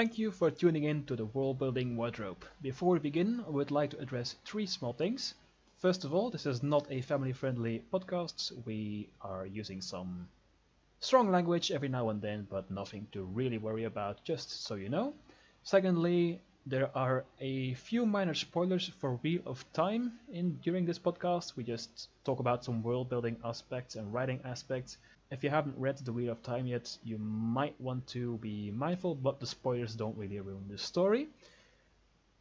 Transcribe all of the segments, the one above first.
Thank you for tuning in to the Worldbuilding Wardrobe. Before we begin, I would like to address three small things. First of all, this is not a family-friendly podcast. We are using some strong language every now and then, but nothing to really worry about, just so you know. Secondly, there are a few minor spoilers for Wheel of Time during this podcast. We just talk about some world-building aspects and writing aspects. If you haven't read The Wheel of Time yet, you might want to be mindful, but the spoilers don't really ruin the story.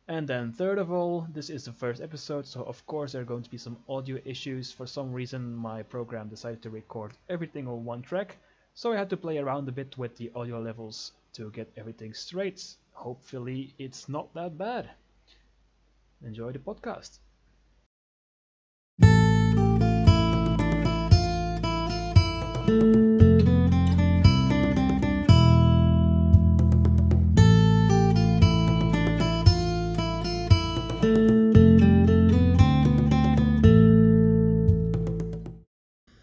And then third of all, this is the first episode, so of course there are going to be some audio issues. For some reason my program decided to record everything on one track, so I had to play around a bit with the audio levels to get everything straight. Hopefully it's not that bad. Enjoy the podcast.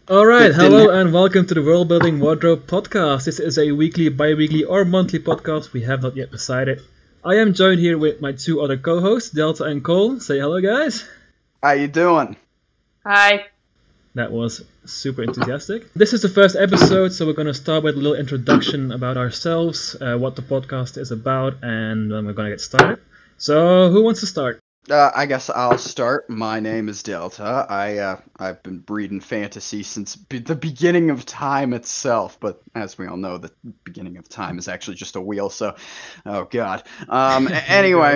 Alright, hello and welcome to the Worldbuilding Wardrobe Podcast. This is a weekly, bi-weekly or monthly podcast, we have not yet decided. I am joined here with my two other co-hosts, Delta and Cole. Say hello, guys. How you doing? Hi. That was super enthusiastic. This is the first episode, so we're going to start with a little introduction about ourselves, what the podcast is about, and then we're going to get started. So, who wants to start? I guess I'll start. My name is Delta. I've been breeding fantasy since the beginning of time itself, but as we all know, the beginning of time is actually just a wheel. So, oh god. Anyway,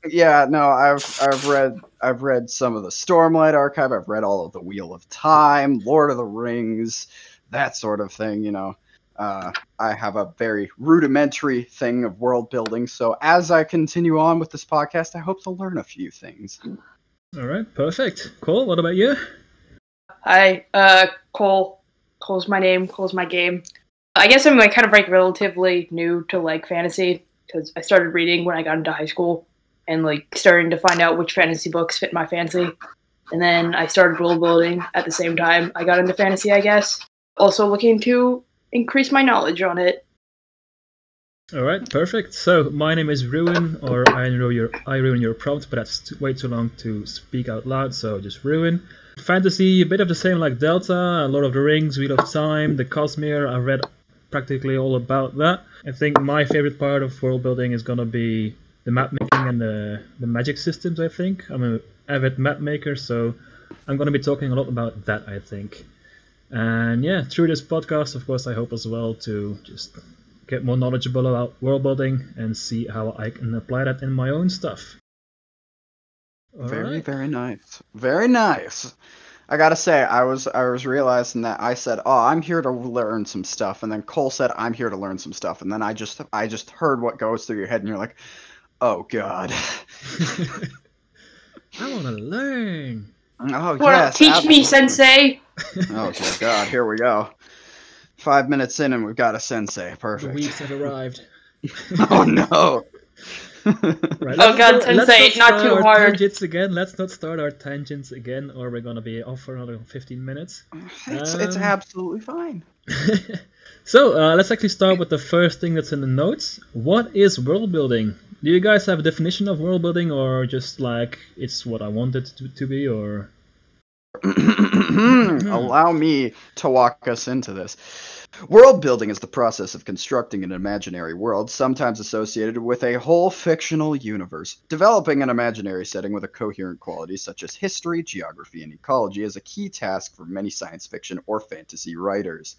yeah, no, I've read some of the Stormlight Archive. I've read all of the Wheel of Time, Lord of the Rings, that sort of thing. You know. I have a very rudimentary thing of world building, so as I continue on with this podcast, I hope to learn a few things. Alright, perfect. Cole, what about you? Hi, Cole. Cole's my name, Cole's my game. I guess I'm kind of relatively new to fantasy, because I started reading when I got into high school, and starting to find out which fantasy books fit my fancy. And then I started world building at the same time I got into fantasy, I guess. Also looking to increase my knowledge on it. Alright, perfect. So, my name is Ruin, or I ruin your prompt, but that's way too long to speak out loud, so just Ruin. Fantasy, a bit of the same like Delta, Lord of the Rings, Wheel of Time, the Cosmere, I read practically all about that. I think my favorite part of world building is gonna be the map making and the magic systems, I think. I'm an avid map maker, so I'm gonna be talking a lot about that, I think. And yeah, through this podcast, of course, I hope as well to just get more knowledgeable about world building and see how I can apply that in my own stuff. Very nice. Very nice. I gotta say, I was realizing that I said, "Oh, I'm here to learn some stuff," and then Cole said, "I'm here to learn some stuff," and then I just heard what goes through your head, and you're like, "Oh God." I want to learn. Oh yes. Teach absolutely. me, Sensei. Oh God, here we go. 5 minutes in and we've got a sensei. Perfect. The weeks have arrived. Oh no. Right, Oh God, Sensei, not too hard. Tangents again. Let's not start our tangents again, or we're gonna be off for another 15 minutes. It's absolutely fine. So let's actually start with the first thing that's in the notes. What is world building? Do you guys have a definition of world building, or just it's what I want it to be, or? Allow me to walk us into this. World building is the process of constructing an imaginary world, sometimes associated with a whole fictional universe. Developing an imaginary setting with a coherent quality such as history, geography, and ecology is a key task for many science fiction or fantasy writers.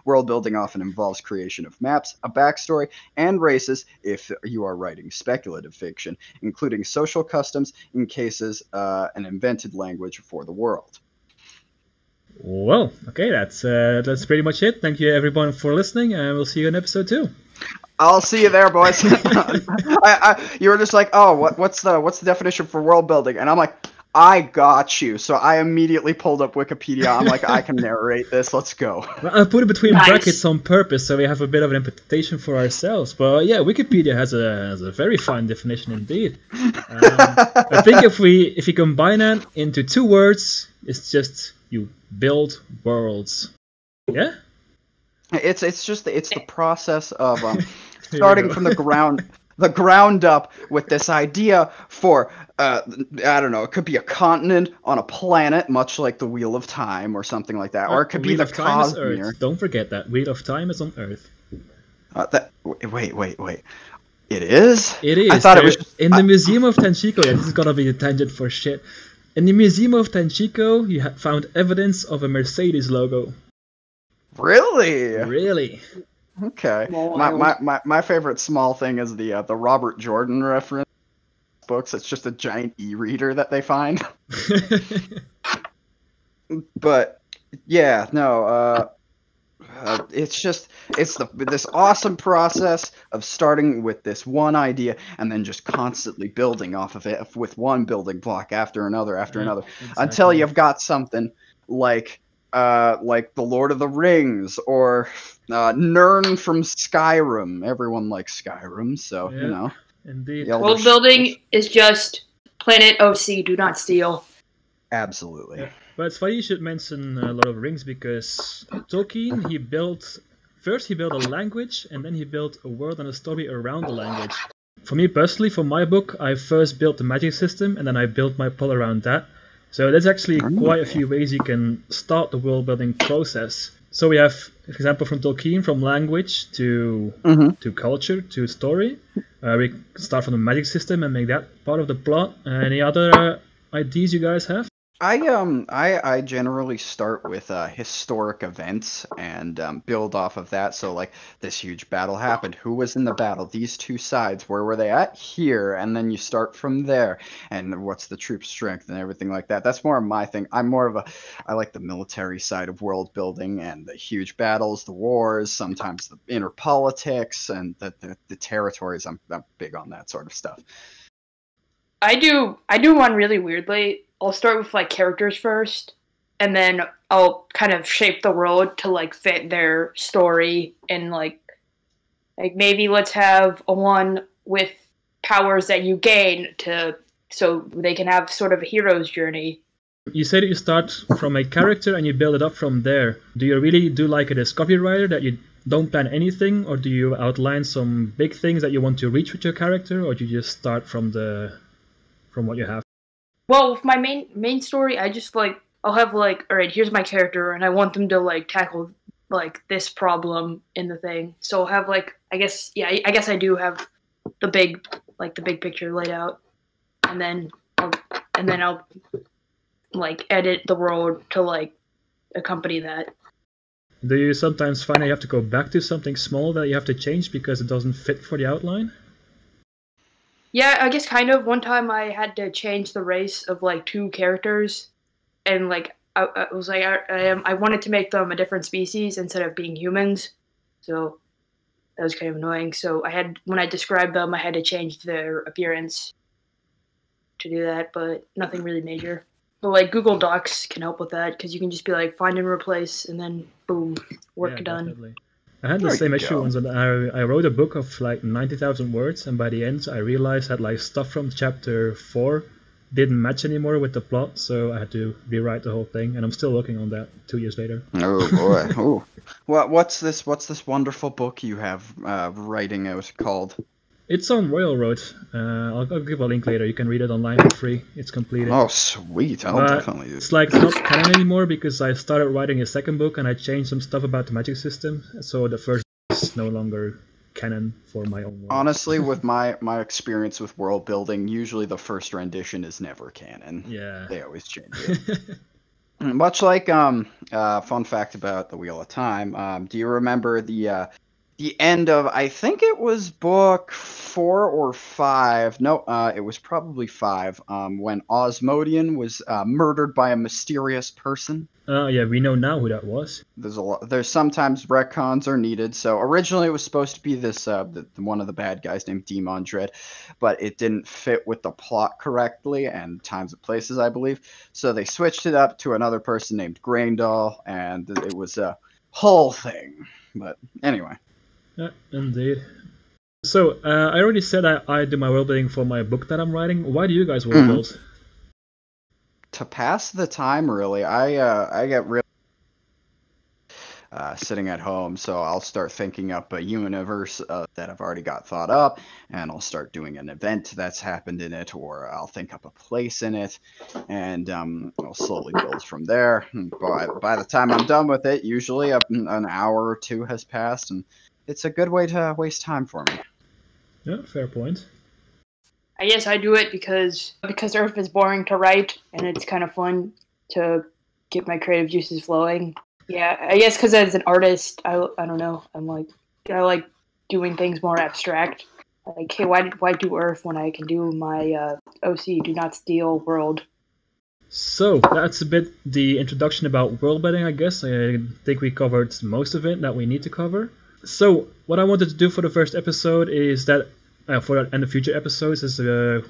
World building often involves creation of maps, a backstory, and races if you are writing speculative fiction, including social customs, in cases an invented language for the world. Well, okay, that's pretty much it. Thank you everyone for listening, and we'll see you in episode 2. I'll see you there, boys. You were just like, "Oh, what's the definition for world building?" And I'm like, "I got you." So I immediately pulled up Wikipedia. I'm like, "I can narrate this. Let's go." Well, I put it between brackets on purpose, so we have a bit of an interpretation for ourselves. But yeah, Wikipedia has a very fine definition indeed. I think if we combine that into 2 words, it's just you build worlds. Yeah. It's the process of starting from the ground up with this idea for I don't know, it could be a continent on a planet, much like the Wheel of Time or something like that, or it could be the Cosmere. Don't forget that Wheel of Time is on Earth. Wait. It is? It is. I thought it was in the Museum of Tenchiko. Yeah, this is gonna be a tangent for shit. In the Museum of Tenchiko, you found evidence of a Mercedes logo. Really? Really? Okay. My favorite small thing is the Robert Jordan reference books. It's just a giant e-reader that they find. But yeah, no. It's this awesome process of starting with this one idea and then just constantly building off of it with one building block after another exactly. Until you've got something like the Lord of the Rings or Nirn from Skyrim. Everyone likes Skyrim, so you know. Indeed. World building is just Planet OC. Do not steal. Absolutely. Yeah. But it's funny you should mention Lord of the Rings because Tolkien, he built a language and then he built a world and a story around the language. For me personally, for my book, I first built the magic system and then I built my plot around that. So there's actually quite a few ways you can start the world building process. So we have, for example, from Tolkien, from language to culture to story. We start from the magic system and make that part of the plot. Any other ideas you guys have? I generally start with historic events and build off of that. So like this huge battle happened. Who was in the battle? These two sides. Where were they at? Here. And then you start from there. And what's the troop strength and everything like that. That's more of my thing. I like the military side of world building and the huge battles, the wars, sometimes the inner politics and the territories. I'm big on that sort of stuff. I do one really weirdly. I'll start with like characters first, and then I'll kind of shape the world to like fit their story, and like maybe let's have a one with powers that you gain so they can have sort of a hero's journey. You say that you start from a character and you build it up from there. Do you really do like a discovery writer that you don't plan anything, or do you outline some big things that you want to reach with your character, or do you just start from what you have? Well, with my main story, I just I'll have all right, here's my character, and I want them to tackle this problem in the thing. So I'll have I guess I do have the big picture laid out, and then I'll edit the world to accompany that. Do you sometimes find that you have to go back to something small that you have to change because it doesn't fit for the outline? Yeah, I guess kind of. One time I had to change the race of two characters, and I was I wanted to make them a different species instead of being humans, so that was kind of annoying. So when I described them, I had to change their appearance to do that, but nothing really major. But Google Docs can help with that because you can just be find and replace, and then boom, work done. Definitely. I had the same issue once, and I wrote a book of 90,000 words, and by the end I realized that stuff from chapter 4 didn't match anymore with the plot, so I had to rewrite the whole thing, and I'm still working on that 2 years later. Oh boy! Oh, what's this wonderful book you have writing out called? It's on Railroad. I'll give a link later. You can read it online for free. It's completed. Oh, sweet! I'll definitely. It's not canon anymore because I started writing a second book and I changed some stuff about the magic system. So the first book is no longer canon for my own world. Honestly, with my experience with world building, usually the first rendition is never canon. Yeah. They always change it. Much like fun fact about the Wheel of Time. Do you remember the end of, I think it was book 4 or 5. No, it was probably 5. When Osmodian was murdered by a mysterious person. Yeah, we know now who that was. There's sometimes retcons are needed. So originally it was supposed to be this one of the bad guys named Demon Dread, but it didn't fit with the plot correctly and times and places, I believe. So they switched it up to another person named Graendal, and it was a whole thing. But anyway. Yeah, indeed. So, I already said I do my world building for my book that I'm writing. Why do you guys world build? To pass the time, really. I get really... sitting at home, so I'll start thinking up a universe that I've already got thought up, and I'll start doing an event that's happened in it, or I'll think up a place in it, and I'll slowly build from there. But by the time I'm done with it, usually an hour or two has passed, and it's a good way to waste time for me. Yeah, fair point. I guess I do it because Earth is boring to write, and it's kind of fun to get my creative juices flowing. Yeah, I guess because as an artist, I don't know. I like doing things more abstract. Like, hey, why do Earth when I can do my OC Do Not Steal world? So that's a bit the introduction about world building, I guess. I think we covered most of it that we need to cover. So what I wanted to do for the first episode is that, and the future episodes, is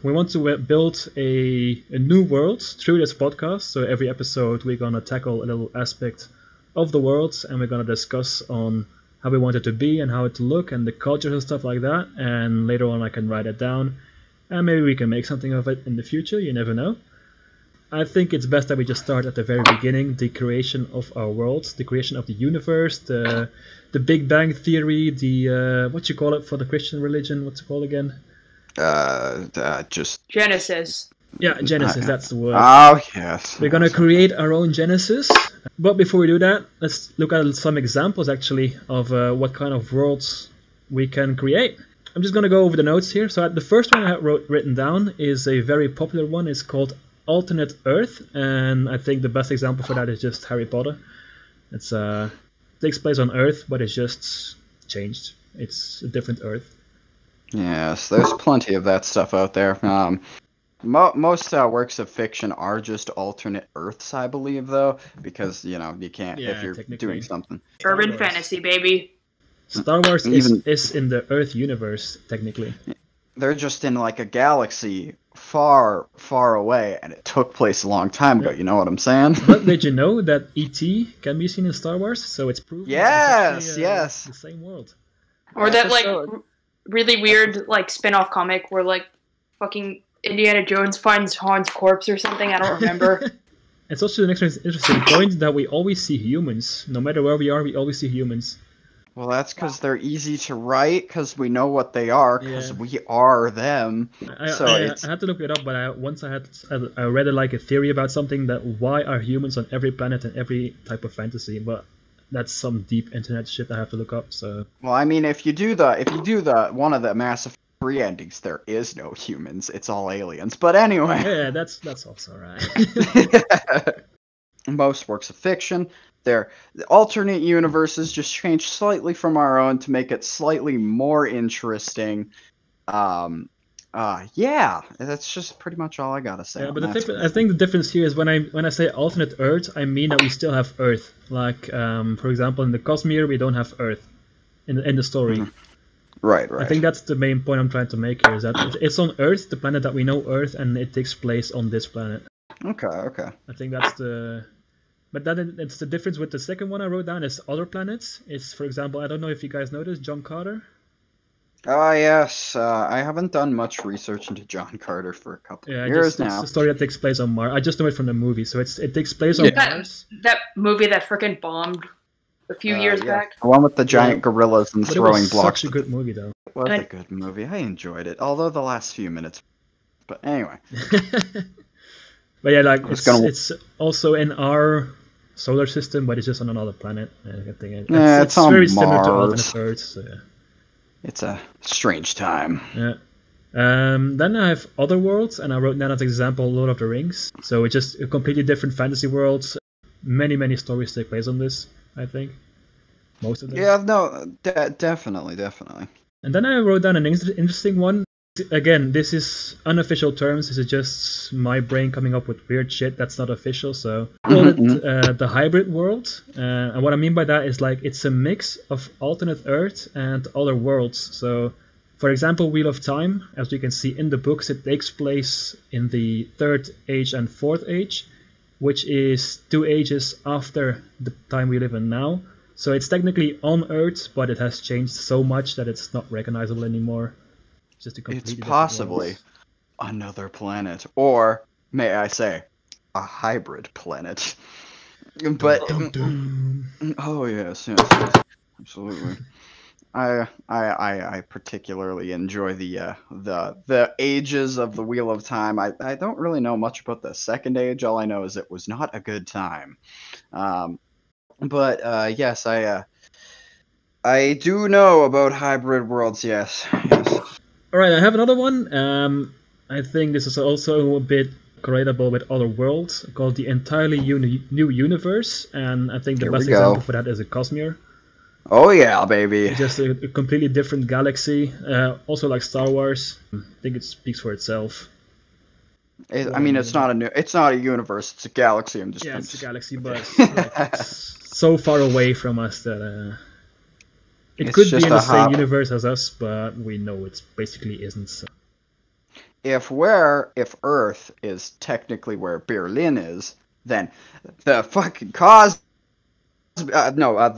we want to build a new world through this podcast. So every episode we're gonna tackle a little aspect of the world, and we're gonna discuss on how we want it to be and how it to look and the cultures and stuff like that. And later on I can write it down, and maybe we can make something of it in the future. You never know. I think it's best that we just start at the very beginning, the creation of our world, the creation of the universe, the Big Bang Theory, the what you call it for the Christian religion? What's it called again? Just Genesis. Yeah, Genesis. That's the word. Oh yes. We're gonna create our own Genesis. But before we do that, let's look at some examples actually of what kind of worlds we can create. I'm just gonna go over the notes here. So the first one I have written down is a very popular one. It's called Alternate Earth, and I think the best example for that is just Harry Potter. It's takes place on Earth, but it's just changed. It's a different Earth. Yes, there's plenty of that stuff out there. Most works of fiction are just alternate Earths, I believe, though, because you can't if you're doing something. Urban fantasy, baby. Star Wars is in the Earth universe, technically. They're just in like a galaxy far, far away, and it took place a long time ago. You know what I'm saying? But did you know that E.T. can be seen in Star Wars? So it's proven. Yes, yes. The same world. Or that really weird spin-off comic where fucking Indiana Jones finds Han's corpse or something. I don't remember. It's also an interesting point that we always see humans. No matter where we are, we always see humans. Well, that's because they're easy to write, because we know what they are, because we are them. I had to look it up, but I read a theory about something that why are humans on every planet and every type of fantasy, but that's some deep internet shit I have to look up. So. Well, I mean, if you do the one of the Mass Effect 3 endings, there is no humans; it's all aliens. But anyway. Yeah, that's also right. Most works of fiction, the alternate universes just change slightly from our own to make it slightly more interesting. Yeah, that's just pretty much all I gotta say. Yeah, but I think the difference here is when I say alternate Earth, I mean that we still have Earth. Like, for example, in the Cosmere, we don't have Earth in the story. Mm-hmm. Right. I think that's the main point I'm trying to make here, is that it's on Earth, the planet that we know, Earth, and it takes place on this planet. Okay. I think that's the... But then it's the difference with the second one I wrote down is other planets. It's, for example, I don't know if you guys noticed, John Carter. Yes. I haven't done much research into John Carter for a couple of years now. It's the story that takes place on Mars. I just know it from the movie, so it takes place on Mars. That movie that freaking bombed a few years back. The one with the giant gorillas and throwing blocks. Such a good movie, though. It was a good movie. I enjoyed it, although the last few minutes. But anyway. But yeah, it's also in our solar system, but it's just on another planet. I think it's on very similar to alternate Earth. So yeah. It's a strange time. Yeah. Then I have other worlds, and I wrote down as an example Lord of the Rings. So it's just a completely different fantasy world. Many stories take place on this, I think. Most of them. Yeah, no, definitely. And then I wrote down an interesting one. Again, this is unofficial terms. This is just my brain coming up with weird shit that's not official. So I call it the hybrid world. And what I mean by that is it's a mix of alternate Earth and other worlds. So, for example, Wheel of Time, as you can see in the books, it takes place in the Third Age and Fourth Age, which is 2 ages after the time we live in now. So it's technically on Earth, but it has changed so much that it's not recognizable anymore. It's possibly another planet, or may I say, a hybrid planet. But Dum, dum. oh yes, absolutely. I particularly enjoy the ages of the Wheel of Time. I don't really know much about the second age. All I know is it was not a good time. But yes, I do know about hybrid worlds. Yes. All right, I have another one. I think this is also a bit correlatable with other worlds, called the entirely new universe, and I think the Here best we go. example for that is a Cosmere. Oh yeah, baby. It's just a completely different galaxy. Also like Star Wars. I think it speaks for itself. I mean, it's not a universe. It's a galaxy. It's a galaxy, but it's so far away from us that it could be in the same universe as us, but we know it basically isn't. So. If Earth is technically where Berlin is, then the fucking the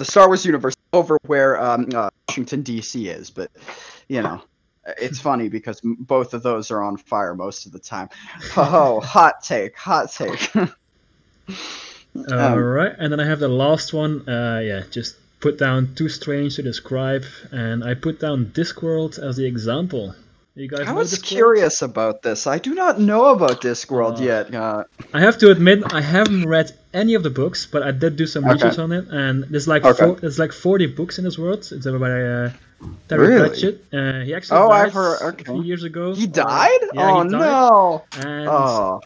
Star Wars universe is over where Washington D.C. is. But it's funny because both of those are on fire most of the time. Oh, hot take. Alright, and then I have the last one. Just put down too strange to describe, and I put down Discworld as the example. You guys I know was Discworld? curious about this. I do not know about Discworld yet. I have to admit, I haven't read any of the books, but I did do some research on it, and there's like 40 books in this world. It's by Terry Pratchett. He actually died a few years ago. He died? He died. No! And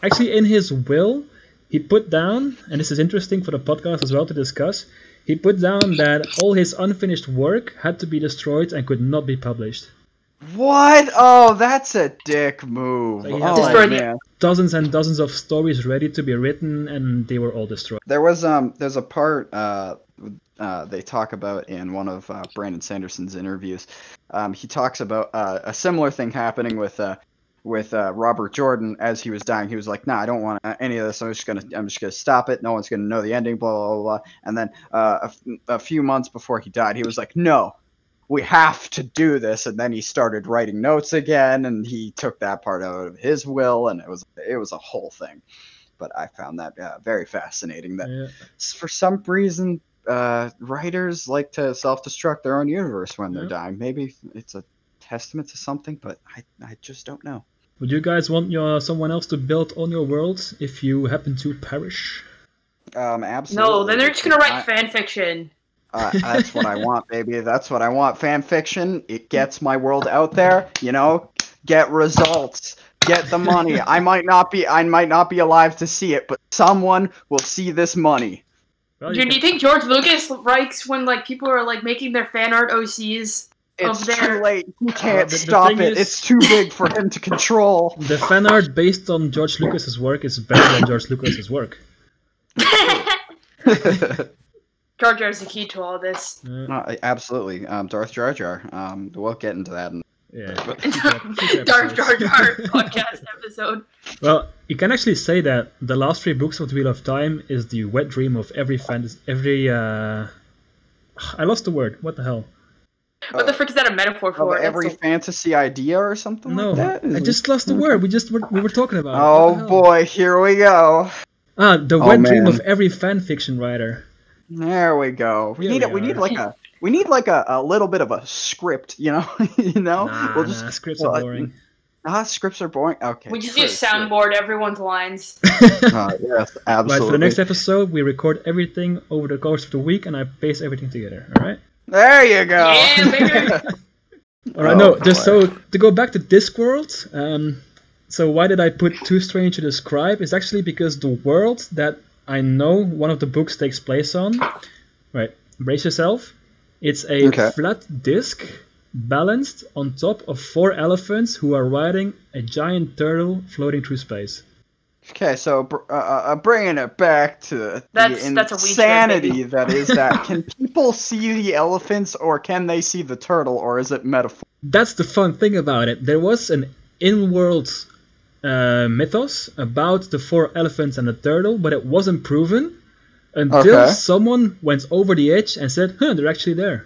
actually, in his will, he put down, and this is interesting for the podcast as well to discuss, he put down that all his unfinished work had to be destroyed and could not be published. What? Oh, that's a dick move. So man. Dozens and dozens of stories ready to be written, and they were all destroyed. There's a part they talk about in one of Brandon Sanderson's interviews. He talks about a similar thing happening with Robert Jordan as he was dying. He was like, "Nah, I don't want any of this. I'm just gonna stop it. No one's gonna know the ending." Blah blah blah. And then a few months before he died, he was like, "No, we have to do this." And then he started writing notes again, and he took that part out of his will, and it was a whole thing. But I found that very fascinating. That for some reason, writers like to self-destruct their own universe when they're dying. Maybe it's a testament to something, but I just don't know. Would you guys want someone else to build on your world if you happen to perish? Absolutely. No, then they're just gonna write fan fiction. That's what I want, baby. That's what I want. Fan fiction. It gets my world out there. Get results. Get the money. I might not be alive to see it, but someone will see this money. Well, do you think George Lucas writes when people are making their fan art OCs? It's too late. He can't stop it. It's too big for him to control. The fan art based on George Lucas's work is better than George Lucas's work. Jar Jar is the key to all this. Absolutely. Darth Jar Jar. We'll get into that. Darth Jar Jar podcast episode. Well, you can actually say that the last 3 books of the Wheel of Time is the wet dream of every I lost the word. What the hell? What the frick is that a metaphor for? Every fantasy idea or something like that? I just lost the word. We were talking about it. Oh boy, here we go. The wet dream of every fan fiction writer. There we go. We need a little bit of a script, Scripts are boring. Scripts are boring. Okay. We just soundboard everyone's lines. Yes, absolutely. Right, for the next episode, we record everything over the course of the week, and I paste everything together. All right. There you go. Yeah, baby. All right. Just so to go back to Discworld. So why did I put too strange to describe? It's actually because the world that I know one of the books takes place on. Right. Brace yourself. It's a flat disc balanced on top of 4 elephants who are riding a giant turtle floating through space. Okay, so bringing it back to the insanity that is that. Can people see the elephants, or can they see the turtle, or is it metaphor? That's the fun thing about it. There was an in-world mythos about the 4 elephants and the turtle, but it wasn't proven until someone went over the edge and said, they're actually there.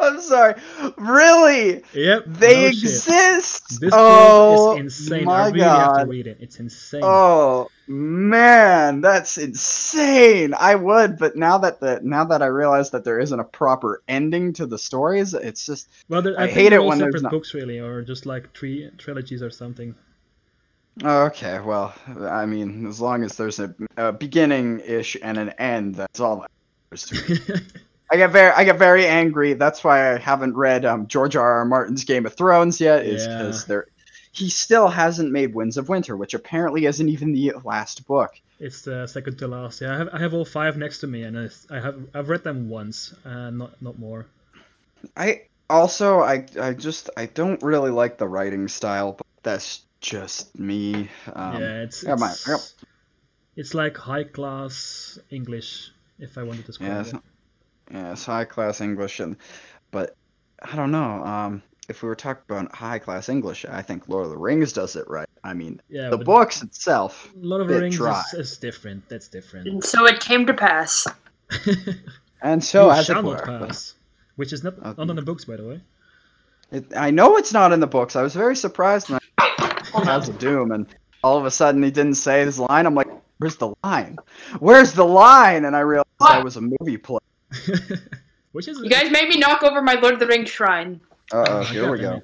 I'm sorry. Really? Yep. They no shit. exist. Discworld is insane. My I really have to God. read it. It's insane. Oh man, that's insane. I would, but now that I realize that there isn't a proper ending to the stories, it's just Well, I think hate they're it all when there's separate not. books, really, or just like trilogies or something. Okay, well, I mean, as long as there's a beginning-ish and an end, that's all that matters to me. I get very angry. That's why I haven't read George R.R. Martin's Game of Thrones yet, is because he still hasn't made Winds of Winter, which apparently isn't even the last book. It's the second to last. Yeah, I have all 5 next to me, and I've read them once, not more. I don't really like the writing style, but that's just me. It's like high class English, if I want to describe it. Yeah, it's high class English, but I don't know. If we were talking about high class English, I think Lord of the Rings does it right. I mean, the books itself, Lord of the Rings is different. That's different. And so it came to pass. And so, as it it were, pass, which is not in the books, by the way. I know it's not in the books. I was very surprised when House of Doom, and all of a sudden he didn't say his line. I'm like, where's the line? Where's the line? And I realized that was a movie play. You guys made me knock over my Lord of the Rings shrine. Here we go.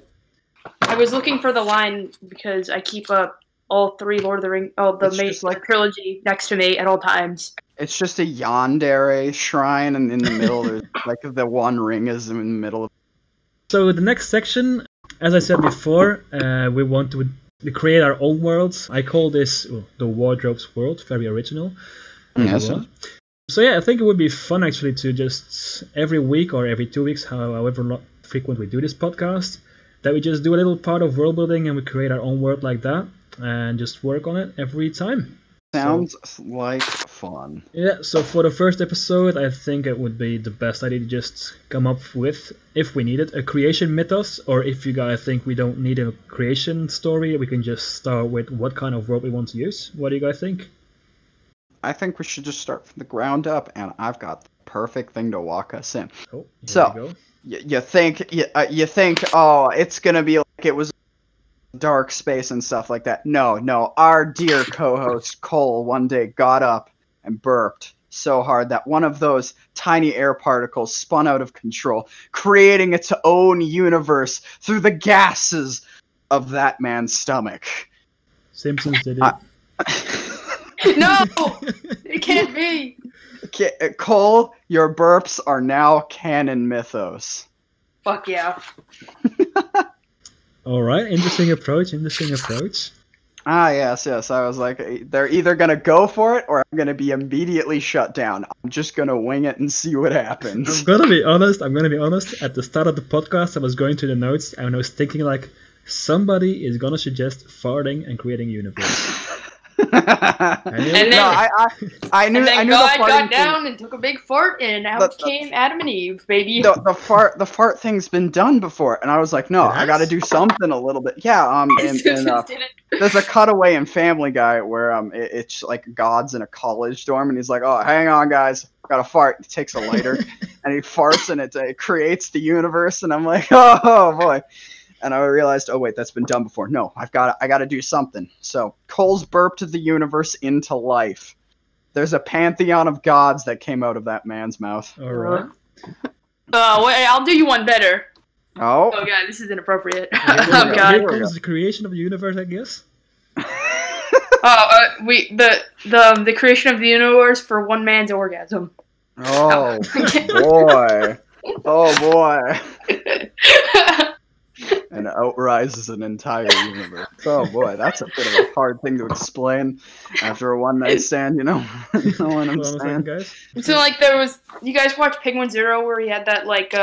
I was looking for the line because I keep up all 3 Lord of the Rings, the main trilogy next to me at all times. It's just a yandere shrine, and in the middle there's like the one ring is in the middle of. So the next section, as I said before, we want to create our own worlds. I call this the Wardrobe's World, very original. Yes. So yeah, I think it would be fun actually to just every week or every 2 weeks, however frequent we do this podcast, that we just do a little part of world building and we create our own world like that and just work on it every time. Sounds like fun. Yeah, so for the first episode, I think it would be the best idea to just come up with, if we need it, a creation mythos, or if you guys think we don't need a creation story, we can just start with what kind of world we want to use. What do you guys think? I think we should just start from the ground up, and I've got the perfect thing to walk us in. Oh, so, you think, oh, it's gonna be like it was dark space and stuff like that. No, our dear co-host Cole one day got up and burped so hard that one of those tiny air particles spun out of control, creating its own universe through the gases of that man's stomach. Simpsons did it. No! It can't be! Cole, your burps are now canon mythos. Fuck yeah. Alright, interesting approach. Yes. I was like, they're either going to go for it or I'm going to be immediately shut down. I'm just going to wing it and see what happens. I'm gonna be honest. At the start of the podcast, I was going through the notes and I was thinking like, somebody is gonna suggest farting and creating a universe. I knew God got down and took a big fart, and out came Adam and Eve, baby. The fart thing's been done before, and I was like, no, I got to do something a little bit. Yeah, and there's a cutaway in Family Guy where it's like God's in a college dorm, and he's like, oh, hang on, guys, got a fart. He takes a lighter, and he farts, and it creates the universe, and I'm like, oh boy. And I realized, oh wait, that's been done before. No, I got to do something. So Cole's burped the universe into life. There's a pantheon of gods that came out of that man's mouth. All right. Wait, I'll do you one better. Oh. Oh god, this is inappropriate. Oh god. Here comes the creation of the universe, I guess. The creation of the universe for one man's orgasm. Oh boy. Oh boy. And outrises an entire universe. Oh boy, that's a bit of a hard thing to explain after a one night stand, you know? You know what I'm saying? Guys? So like you guys watch Penguin Zero where he had that like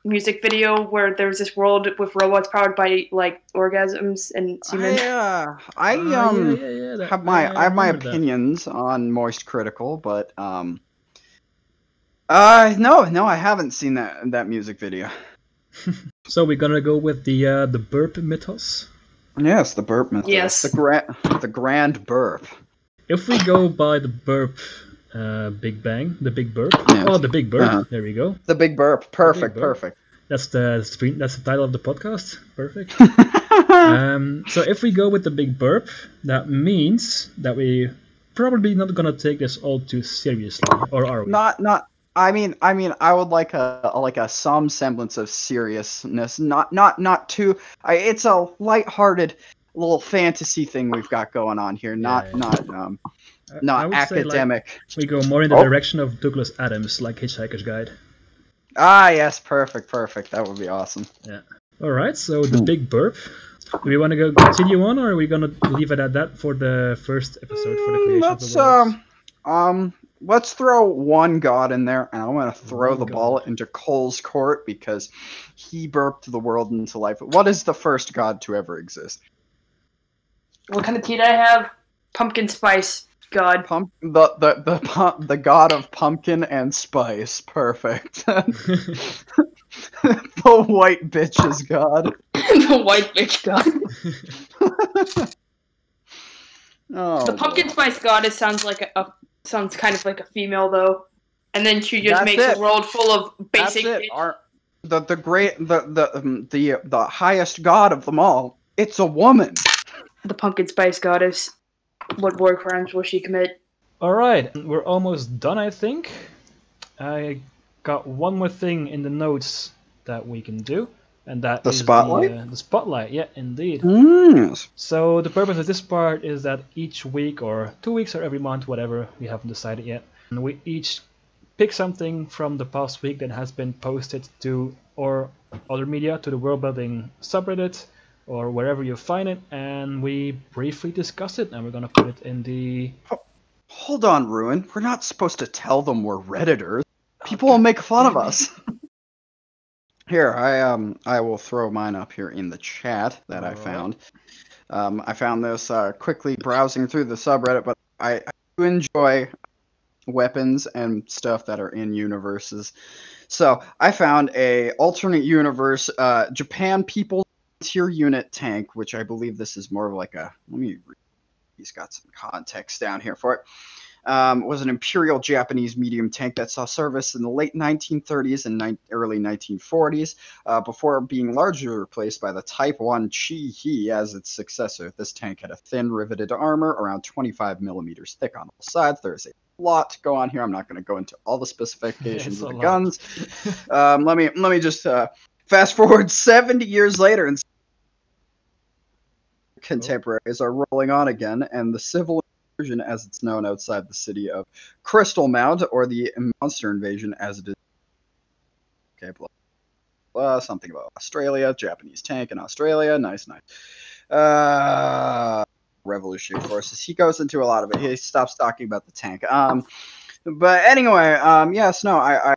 music video where there was this world with robots powered by like orgasms and semen? I have my opinions on Moist Critical, but no, I haven't seen that music video. So we're gonna go with the burp mythos. Yes, the burp mythos. Yes, the grand burp. If we go by the burp, Big Bang, the big burp. Yes. Oh, the big burp. There we go. The big burp. Perfect. That's the screen. That's the title of the podcast. Perfect. So if we go with the big burp, that means that we probably not gonna take this all too seriously, or are we? Not. I mean, I would like a some semblance of seriousness. Not too. It's a lighthearted little fantasy thing we've got going on here. Not academic. Say, like, we go more in the direction of Douglas Adams, like Hitchhiker's Guide. Ah, yes, perfect. That would be awesome. Yeah. All right. So the big burp. Do we want to go continue on, or are we gonna leave it at that for the first episode for the creation of the world? Let's throw one god in there, and I'm gonna throw the ball into Cole's court because he burped the world into life. What is the first god to ever exist? What kind of tea do I have? Pumpkin spice god. The god of pumpkin and spice. Perfect. The white bitch's god. The white bitch god. The pumpkin spice goddess sounds kind of like a female though, and then she just makes a world full of basic. That's it. The highest god of them all. It's a woman. The pumpkin spice goddess. What war crimes will she commit? All right, we're almost done, I think. I got one more thing in the notes that we can do, and that is spotlight. The spotlight, yeah, indeed. Yes. So the purpose of this part is that each week, or 2 weeks, or every month, whatever, we haven't decided yet, and we each pick something from the past week that has been posted to or other media, to the Worldbuilding subreddit, or wherever you find it, and we briefly discuss it, and we're gonna put it in the... Hold on, Ruin. We're not supposed to tell them we're Redditors. People will make fun of us. Here, I will throw mine up here in the chat that I found. I found this quickly browsing through the subreddit, but I do enjoy weapons and stuff that are in universes. So I found a alternate universe, Japan People's Tier Unit tank, which I believe this is more of like a... Let me read. He's got some context down here for it. Was an Imperial Japanese medium tank that saw service in the late 1930s and early 1940s, before being largely replaced by the Type 1 Chi-He as its successor. This tank had a thin riveted armor, around 25 millimeters thick on all sides. There's a lot to go on here. I'm not going to go into all the specifications of the guns. Let me just fast forward 70 years later, and contemporaries are rolling on again, and the civil invasion, as it's known outside the city of Crystal Mount, or the monster invasion as it is. Okay, blah, blah, something about Australia, Japanese tank in Australia, nice. Revolutionary forces. He goes into a lot of it. He stops talking about the tank. But anyway, yes, no, I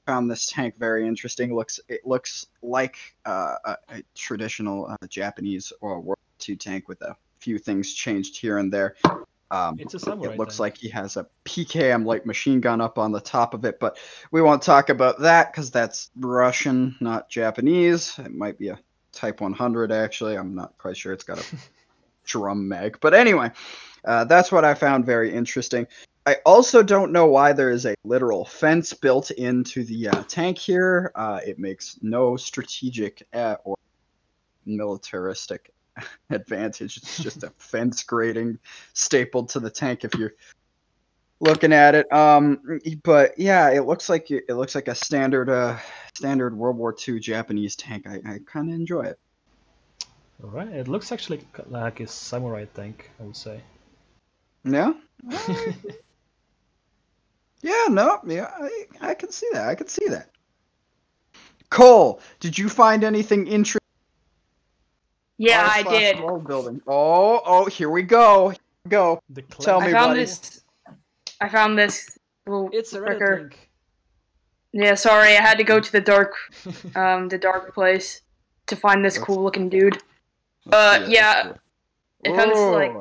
found this tank very interesting. It looks like a traditional Japanese or World War II tank with a few things changed here and there. It's a samurai It looks tank. like he has a PKM light machine gun up on the top of it, but we won't talk about that because that's Russian, not Japanese. It might be a Type 100, actually. I'm not quite sure. It's got a drum mag. But anyway, that's what I found very interesting. I also don't know why there is a literal fence built into the tank here. It makes no strategic or militaristic advantage. It's just a fence grating stapled to the tank if you're looking at it. But yeah, it looks like a standard World War II Japanese tank. I kind of enjoy it. All right, it looks actually like a samurai tank, I would say. Yeah. I can see that. Cole, did you find anything interesting? Yeah, I did. Worldbuilding. Oh, here we go. Tell me, buddy. I found this little It's a Reddit fricker. link. Yeah, sorry, I had to go to the dark place to find this cool looking dude. Yeah, I found this like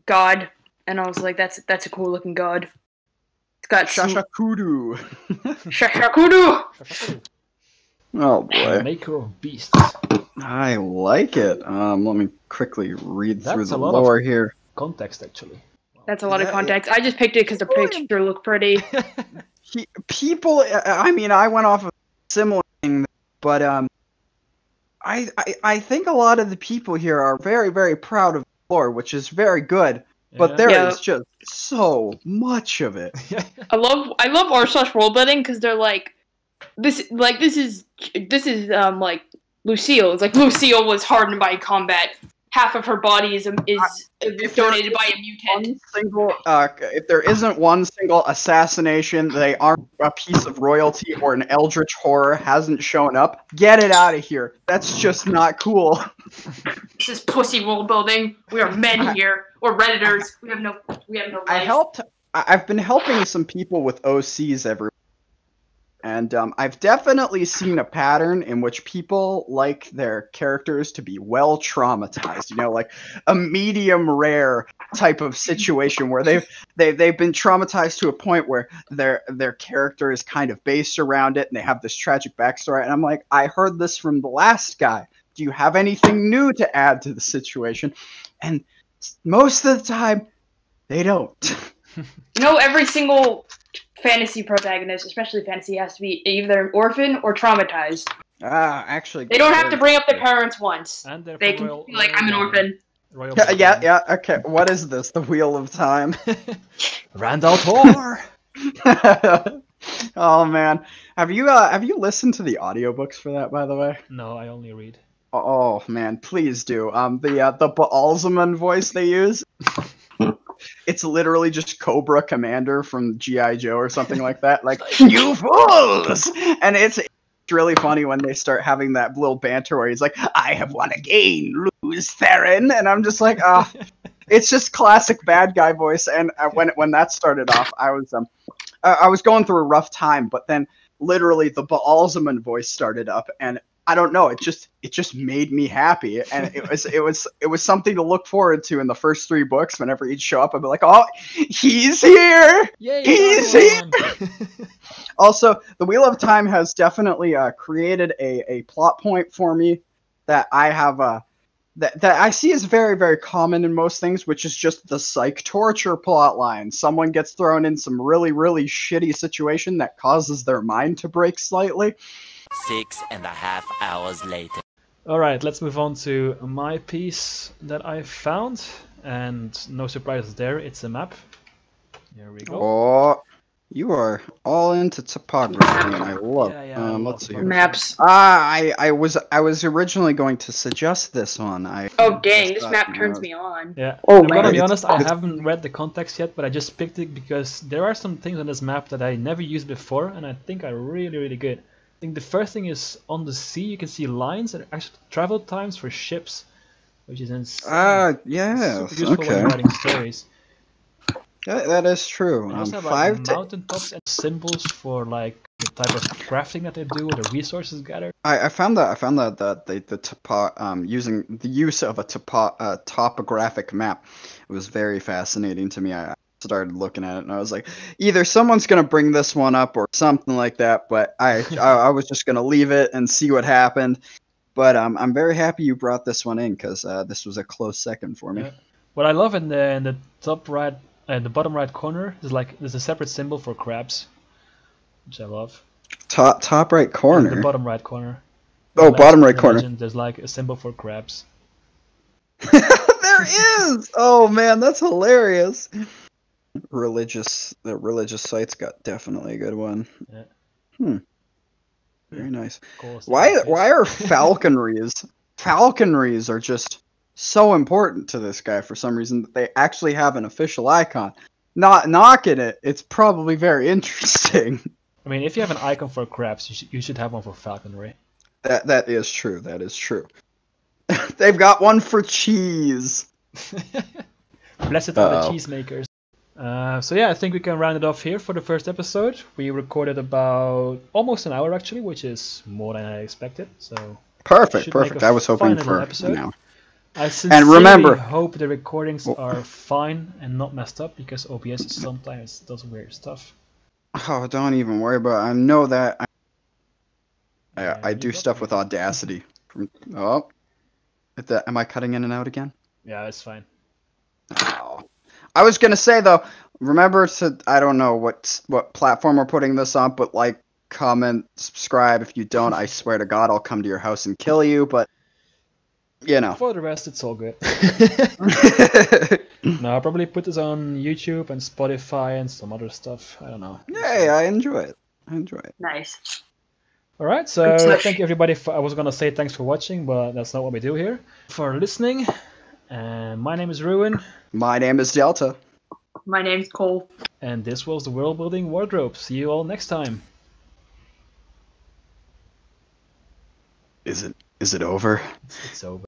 god, and I was like, that's a cool looking god. It's got Shashakudu. Shashakudu. Oh boy. Maker of beasts. I like it. Let me quickly read through That's the a lot lore of here. Context, actually. That's a lot of context. I just picked it because the picture looked pretty. People, I mean, I went off of a similar thing But I think a lot of the people here are very, very proud of the lore, which is very good. But there is just so much of it. I love r/ world building because they're like this is like Lucille. It's like Lucille was hardened by combat. Half of her body is donated by a mutant. If there isn't one single assassination, they aren't a piece of royalty or an eldritch horror hasn't shown up. Get it out of here. That's just not cool. This is pussy world building. We are men here. We're redditors. We have no life. I've been helping some people with OCs every. And I've definitely seen a pattern in which people like their characters to be well traumatized. You know, like a medium rare type of situation where they've been traumatized to a point where their character is kind of based around it, and they have this tragic backstory. And I'm like, I heard this from the last guy. Do you have anything new to add to the situation? And most of the time, they don't. You know, every single fantasy protagonist, especially fantasy, has to be either an orphan or traumatized. Actually, they don't have to bring up their parents once. And they can be like, I'm an orphan. Yeah, okay. What is this? The Wheel of Time? Randall Tor! Oh man, have you listened to the audiobooks for that, by the way? No, I only read. Oh man, please do. The Baalzman voice they use. It's literally just Cobra Commander from G.I. Joe or something like that. Like, you fools! And it's really funny when they start having that little banter where he's like, I have won again, lose Theron. And I'm just like, it's just classic bad guy voice. And when that started off, I was going through a rough time, but then literally the Baalzman voice started up, and I don't know, it just made me happy, and it was something to look forward to in the first 3 books. Whenever he'd show up, I'd be like, oh, he's here! Yay, he's here! Also, the Wheel of Time has definitely created a plot point for me that I have that I see is very, very common in most things, which is just the psych torture plot line. Someone gets thrown in some really, really shitty situation that causes their mind to break slightly. 6.5 hours later. Alright, let's move on to my piece that I found. And no surprises there, it's a map. Here we go. Oh, you are all into topography, and I love it. Yeah, let's see here. Maps. I was originally going to suggest this one. Oh dang, this map turns me on. Yeah. Oh, I'm man. gonna be honest, I haven't read the context yet, but I just picked it because there are some things on this map that I never used before, and I think are really, really good. I think the first thing is on the sea you can see lines and actual travel times for ships, which is insane. Yeah. Super useful when writing stories. That is true. They also have like mountaintops and symbols for like the type of crafting that they do or the resources gathered. I found that using the use of a topographic map was very fascinating to me. I started looking at it and I was like, either someone's gonna bring this one up or something like that, but I was just gonna leave it and see what happened. But I'm very happy you brought this one in, because this was a close second for me. Yeah. What I love in the top right and the bottom right corner is like there's a separate symbol for crabs, which I love. Top right corner. The bottom right corner. Oh, bottom right corner. There's like a symbol for crabs. There is. Oh man, that's hilarious. The religious site's got definitely a good one. Yeah. Very nice. Cool. Why are falconries? Falconries are just so important to this guy for some reason that they actually have an official icon. Not knocking it. It's probably very interesting. I mean, if you have an icon for crabs, you should have one for falconry. That is true. That is true. They've got one for cheese. Blessed are the cheesemakers. So yeah, I think we can round it off here for the first episode. We recorded about almost an hour actually, which is more than I expected. So perfect. I was hoping for an hour. I sincerely hope the recordings are fine and not messed up, because OBS sometimes does weird stuff. Oh, don't even worry about it. I know that. I do stuff with Audacity. Am I cutting in and out again? Yeah, it's fine. Oh. I was gonna say though, remember to, I don't know what platform we're putting this on, but like comment, subscribe. If you don't, I swear to God, I'll come to your house and kill you. But you know. For the rest, it's all good. No, I'll probably put this on YouTube and Spotify and some other stuff. I don't know. Hey, I enjoy it. Nice. All right, so thank you everybody. I was gonna say thanks for watching, but that's not what we do here. For listening, and my name is Ruin. My name is Delta. My name's Cole. And this was the Worldbuilding Wardrobe. See you all next time. Is it over? It's over.